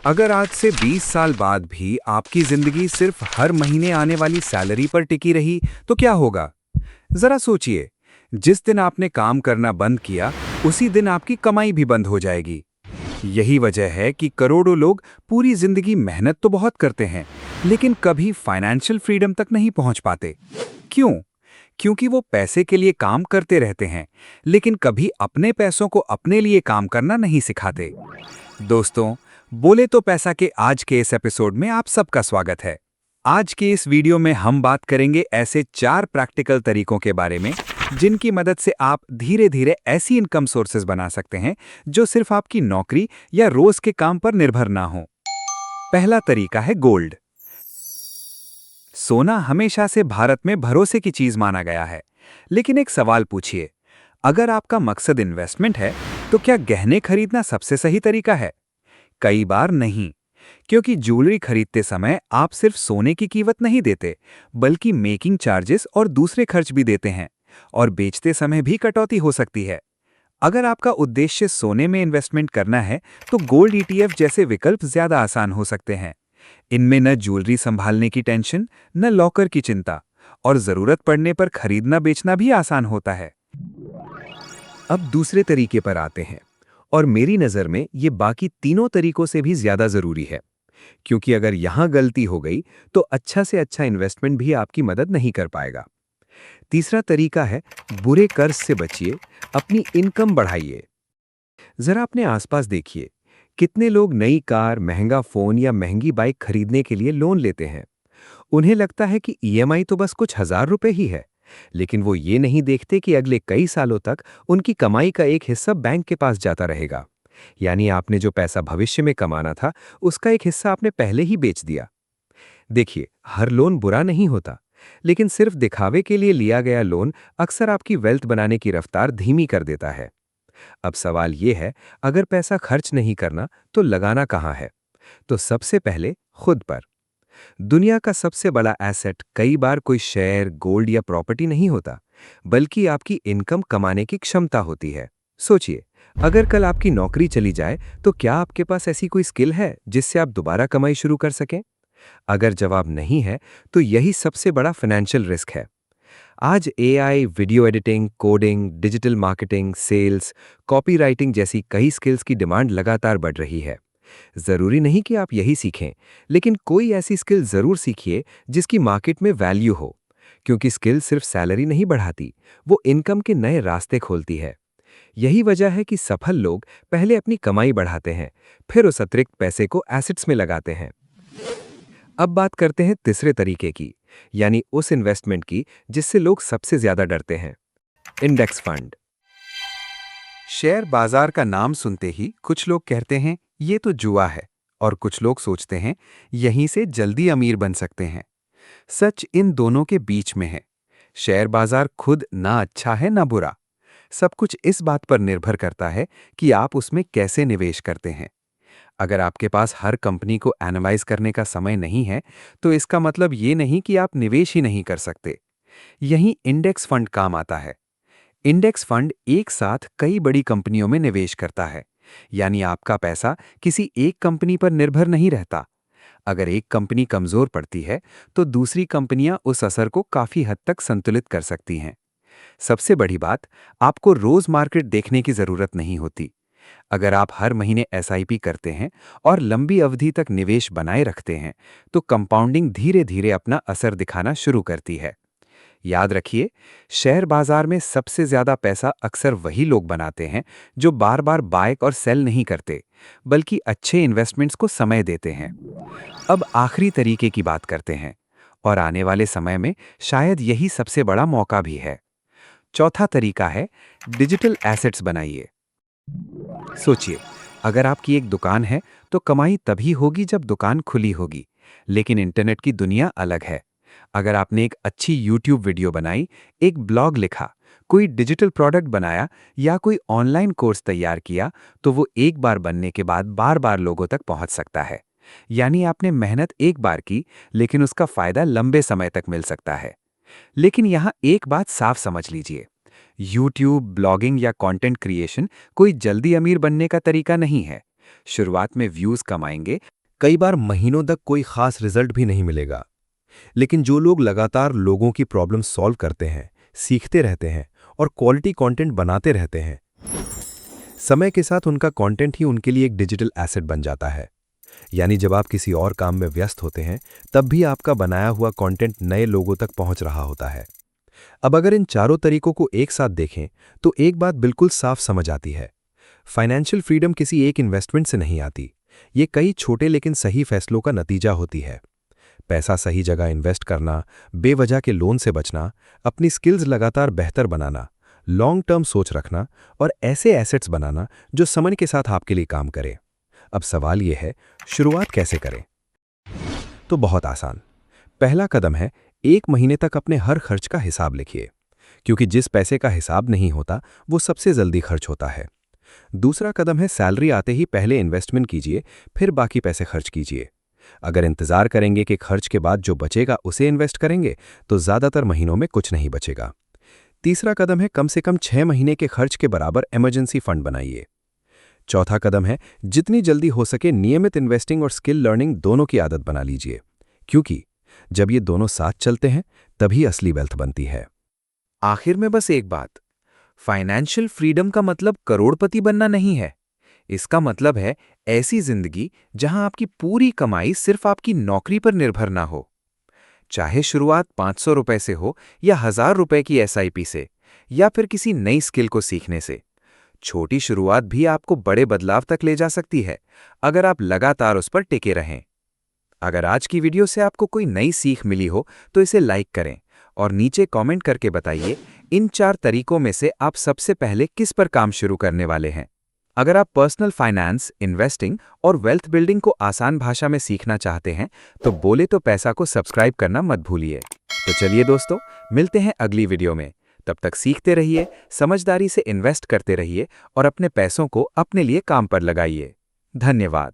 अगर आज से 20 साल बाद भी आपकी जिंदगी सिर्फ हर महीने आने वाली सैलरी पर टिकी रही, तो क्या होगा? जरा सोचिए। जिस दिन आपने काम करना बंद किया, उसी दिन आपकी कमाई भी बंद हो जाएगी। यही वजह है कि करोड़ों लोग पूरी जिंदगी मेहनत तो बहुत करते हैं, लेकिन कभी फाइनेंशियल फ्रीडम तक नहीं पहुंच पाते। क्यों? क्योंकि वो पैसे के लिए काम करते रहते हैं, लेकिन कभी अपने पैसों को अपने लिए काम करना नहीं सिखाते। दोस्तों, बोले तो पैसा के आज के इस एपिसोड में आप सबका स्वागत है। आज के इस वीडियो में हम बात करेंगे ऐसे 4 प्रैक्टिकल तरीकों के बारे में, जिनकी मदद से आप धीरे-धीरे ऐसी इनकम सोर्सेज बना सकते हैं जो सिर्फ आपकी नौकरी या रोज के काम पर निर्भर ना हो। पहला तरीका है गोल्ड। सोना हमेशा से भारत में भरोसे की चीज माना गया है, लेकिन एक सवाल पूछिए, अगर आपका मकसद इन्वेस्टमेंट है, तो क्या गहने खरीदना सबसे सही तरीका है? कई बार नहीं, क्योंकि ज्वेलरी खरीदते समय आप सिर्फ सोने की कीमत नहीं देते, बल्कि मेकिंग चार्जेस और दूसरे खर्च भी देते हैं, और बेचते समय भी कटौती हो सकती है। अगर आपका उद्देश्य सोने में इन्वेस्टमेंट करना है, तो गोल्ड ईटीएफ जैसे विकल्प ज्यादा आसान हो सकते हैं। इनमें न ज्वेलरी संभालने की टेंशन, न लॉकर की चिंता, और जरूरत पड़ने पर खरीदना बेचना भी आसान होता है। अब दूसरे तरीके पर आते हैं, और मेरी नज़र में ये बाकी तीनों तरीकों से भी ज्यादा जरूरी है, क्योंकि अगर यहां गलती हो गई तो अच्छा से अच्छा इन्वेस्टमेंट भी आपकी मदद नहीं कर पाएगा। तीसरा तरीका है बुरे कर्ज से बचिए, अपनी इनकम बढ़ाइए। जरा अपने आसपास देखिए, कितने लोग नई कार, महंगा फोन या महंगी बाइक खरीदने के लिए लोन लेते हैं। उन्हें लगता है कि ईएमआई तो बस कुछ हजार रुपए ही है, लेकिन वो ये नहीं देखते कि अगले कई सालों तक उनकी कमाई का एक हिस्सा बैंक के पास जाता रहेगा। यानी आपने जो पैसा भविष्य में कमाना था, उसका एक हिस्सा आपने पहले ही बेच दिया। देखिए, हर लोन बुरा नहीं होता, लेकिन सिर्फ दिखावे के लिए लिया गया लोन अक्सर आपकी वेल्थ बनाने की रफ्तार धीमी कर देता है। अब सवाल यह है, अगर पैसा खर्च नहीं करना तो लगाना कहाँ है? तो सबसे पहले खुद पर। दुनिया का सबसे बड़ा एसेट कई बार कोई शेयर, गोल्ड या प्रॉपर्टी नहीं होता, बल्कि आपकी इनकम कमाने की क्षमता होती है। सोचिए, अगर कल आपकी नौकरी चली जाए, तो क्या आपके पास ऐसी कोई स्किल है जिससे आप दोबारा कमाई शुरू कर सकें? अगर जवाब नहीं है, तो यही सबसे बड़ा फाइनेंशियल रिस्क है। आज AI, video editing, coding, digital marketing, sales, copywriting जैसी कई स्किल्स की डिमांड लगातार बढ़ रही है। जरूरी नहीं कि आप यही सीखें, लेकिन कोई ऐसी स्किल जरूर सीखिए जिसकी मार्केट में वैल्यू हो, क्योंकि स्किल सिर्फ सैलरी नहीं बढ़ाती, वो इनकम के नए रास्ते खोलती है। यही वजह है कि सफल लोग पहले अपनी कमाई बढ़ाते हैं, फिर उस अतिरिक्त पैसे को एसेट्स में लगाते हैं। अब बात करते हैं तीसरे तरीके की, यानी उस इन्वेस्टमेंट की जिससे लोग सबसे ज्यादा डरते हैं, इंडेक्स फंड। शेयर बाजार का नाम सुनते ही कुछ लोग कहते हैं ये तो जुआ है, और कुछ लोग सोचते हैं यहीं से जल्दी अमीर बन सकते हैं। सच इन दोनों के बीच में है। शेयर बाजार खुद ना अच्छा है ना बुरा। सब कुछ इस बात पर निर्भर करता है कि आप उसमें कैसे निवेश करते हैं। अगर आपके पास हर कंपनी को एनालाइज करने का समय नहीं है, तो इसका मतलब ये नहीं कि आप निवेश ही नहीं कर सकते। यहीं इंडेक्स फंड काम आता है। इंडेक्स फंड एक साथ कई बड़ी कंपनियों में निवेश करता है, यानी आपका पैसा किसी एक कंपनी पर निर्भर नहीं रहता। अगर एक कंपनी कमजोर पड़ती है, तो दूसरी कंपनियां उस असर को काफी हद तक संतुलित कर सकती हैं। सबसे बड़ी बात, आपको रोज मार्केट देखने की जरूरत नहीं होती। अगर आप हर महीने एसआईपी करते हैं और लंबी अवधि तक निवेश बनाए रखते हैं, तो कंपाउंडिंग धीरे धीरे अपना असर दिखाना शुरू करती है। याद रखिए, शेयर बाजार में सबसे ज्यादा पैसा अक्सर वही लोग बनाते हैं जो बार बार बाय और सेल नहीं करते, बल्कि अच्छे इन्वेस्टमेंट्स को समय देते हैं। अब आखिरी तरीके की बात करते हैं, और आने वाले समय में शायद यही सबसे बड़ा मौका भी है। चौथा तरीका है डिजिटल एसेट्स बनाइए। सोचिए, अगर आपकी एक दुकान है, तो कमाई तभी होगी जब दुकान खुली होगी, लेकिन इंटरनेट की दुनिया अलग है। अगर आपने एक अच्छी यूट्यूब वीडियो बनाई, एक ब्लॉग लिखा, कोई डिजिटल प्रोडक्ट बनाया या कोई ऑनलाइन कोर्स तैयार किया, तो वो एक बार बनने के बाद बार बार लोगों तक पहुंच सकता है। यानी आपने मेहनत एक बार की, लेकिन उसका फायदा लंबे समय तक मिल सकता है। लेकिन यहाँ एक बात साफ समझ लीजिए, यूट्यूब, ब्लॉगिंग या कंटेंट क्रिएशन कोई जल्दी अमीर बनने का तरीका नहीं है। शुरुआत में व्यूज कमाएंगे। कई बार महीनों तक कोई खास रिजल्ट भी नहीं मिलेगा। लेकिन जो लोग लगातार लोगों की प्रॉब्लम सॉल्व करते हैं, सीखते रहते हैं और क्वालिटी कंटेंट बनाते रहते हैं, समय के साथ उनका कंटेंट ही उनके लिए एक डिजिटल एसेट बन जाता है। यानी जब आप किसी और काम में व्यस्त होते हैं, तब भी आपका बनाया हुआ कंटेंट नए लोगों तक पहुंच रहा होता है। अब अगर इन चारों तरीकों को एक साथ देखें, तो एक बात बिल्कुल साफ समझ आती है। फाइनेंशियल फ्रीडम किसी एक इन्वेस्टमेंट से नहीं आती। ये कई छोटे लेकिन सही फैसलों का नतीजा होती है। पैसा सही जगह इन्वेस्ट करना, बेवजह के लोन से बचना, अपनी स्किल्स लगातार बेहतर बनाना, लॉन्ग टर्म सोच रखना और ऐसे एसेट्स बनाना जो समय के साथ आपके लिए काम करें। अब सवाल यह है, शुरुआत कैसे करें? तो बहुत आसान। पहला कदम है, 1 महीने तक अपने हर खर्च का हिसाब लिखिए, क्योंकि जिस पैसे का हिसाब नहीं होता वो सबसे जल्दी खर्च होता है। दूसरा कदम है, सैलरी आते ही पहले इन्वेस्टमेंट कीजिए, फिर बाकी पैसे खर्च कीजिए। अगर इंतजार करेंगे कि खर्च के बाद जो बचेगा उसे इन्वेस्ट करेंगे, तो ज्यादातर महीनों में कुछ नहीं बचेगा। तीसरा कदम है, कम से कम 6 महीने के खर्च के बराबर इमरजेंसी फंड बनाइए। चौथा कदम है, जितनी जल्दी हो सके नियमित इन्वेस्टिंग और स्किल लर्निंग दोनों की आदत बना लीजिए, क्योंकि जब ये दोनों साथ चलते हैं तभी असली वेल्थ बनती है। आखिर में बस एक बात, फाइनेंशियल फ्रीडम का मतलब करोड़पति बनना नहीं है। इसका मतलब है ऐसी जिंदगी जहां आपकी पूरी कमाई सिर्फ आपकी नौकरी पर निर्भर ना हो। चाहे शुरुआत 500 रुपए से हो या 1000 रुपए की एसआईपी से, या फिर किसी नई स्किल को सीखने से। छोटी शुरुआत भी आपको बड़े बदलाव तक ले जा सकती है, अगर आप लगातार उस पर टिके रहें। अगर आज की वीडियो से आपको कोई नई सीख मिली हो तो इसे लाइक करें और नीचे कमेंट करके बताइए, इन 4 तरीकों में से आप सबसे पहले किस पर काम शुरू करने वाले हैं। अगर आप पर्सनल फाइनेंस, इन्वेस्टिंग और वेल्थ बिल्डिंग को आसान भाषा में सीखना चाहते हैं तो बोले तो पैसा को सब्सक्राइब करना मत भूलिए। तो चलिए दोस्तों, मिलते हैं अगली वीडियो में। तब तक सीखते रहिए, समझदारी से इन्वेस्ट करते रहिए और अपने पैसों को अपने लिए काम पर लगाइए। धन्यवाद।